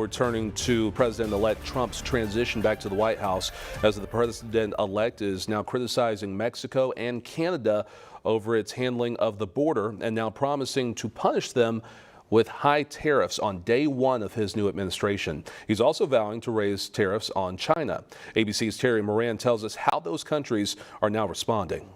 We're turning to President-elect Trump's transition back to the White House, as the president-elect is now criticizing Mexico and Canada over its handling of the border and now promising to punish them with high tariffs on day one of his new administration. He's also vowing to raise tariffs on China. ABC's Terry Moran tells us how those countries are now responding.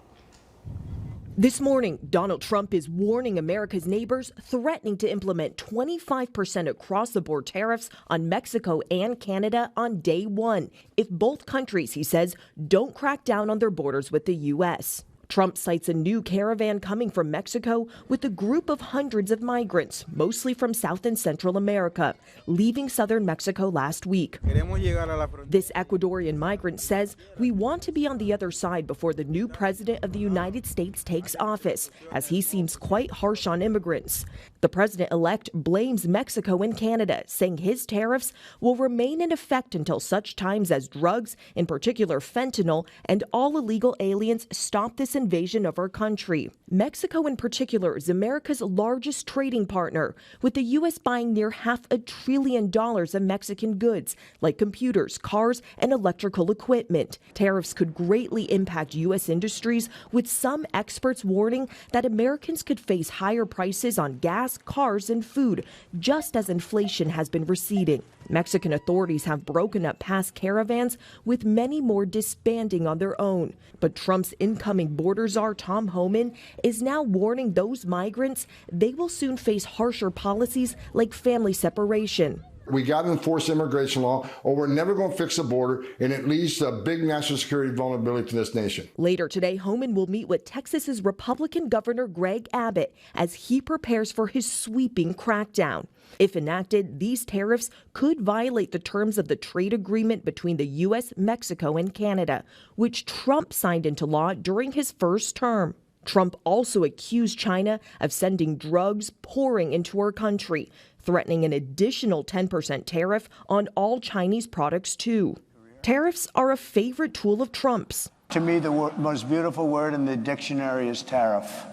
This morning, Donald Trump is warning America's neighbors, threatening to implement 25% across-the-board tariffs on Mexico and Canada on day one if both countries, he says, don't crack down on their borders with the U.S. Trump cites a new caravan coming from Mexico with a group of hundreds of migrants, mostly from South and Central America, leaving southern Mexico last week. This Ecuadorian migrant says, "We want to be on the other side before the new president of the United States takes office," as he seems quite harsh on immigrants. The president-elect blames Mexico and Canada, saying his tariffs will remain in effect until such times as drugs, in particular fentanyl, and all illegal aliens stop this invasion of our country. Mexico in particular is America's largest trading partner, with the U.S. buying near $500 billion of Mexican goods like computers, cars, and electrical equipment. Tariffs could greatly impact U.S. industries, with some experts warning that Americans could face higher prices on gas, cars, and food, just as inflation has been receding. Mexican authorities have broken up past caravans, with many more disbanding on their own. But Trump's incoming border czar, Tom Homan, is now warning those migrants they will soon face harsher policies like family separation. We got to enforce immigration law, or we're never going to fix the border, and it leads to a big national security vulnerability to this nation. Later today, Homan will meet with Texas's Republican Governor Greg Abbott as he prepares for his sweeping crackdown. If enacted, these tariffs could violate the terms of the trade agreement between the U.S., Mexico, and Canada, which Trump signed into law during his first term. Trump also accused China of sending drugs pouring into our country, threatening an additional 10% tariff on all Chinese products, too. Tariffs are a favorite tool of Trump's. To me, the most beautiful word in the dictionary is tariff,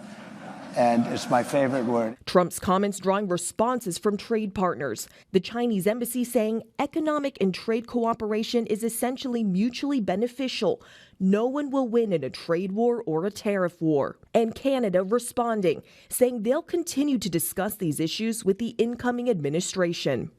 and it's my favorite word. Trump's comments drawing responses from trade partners. The Chinese embassy saying economic and trade cooperation is essentially mutually beneficial. No one will win in a trade war or a tariff war. And Canada responding, saying they'll continue to discuss these issues with the incoming administration.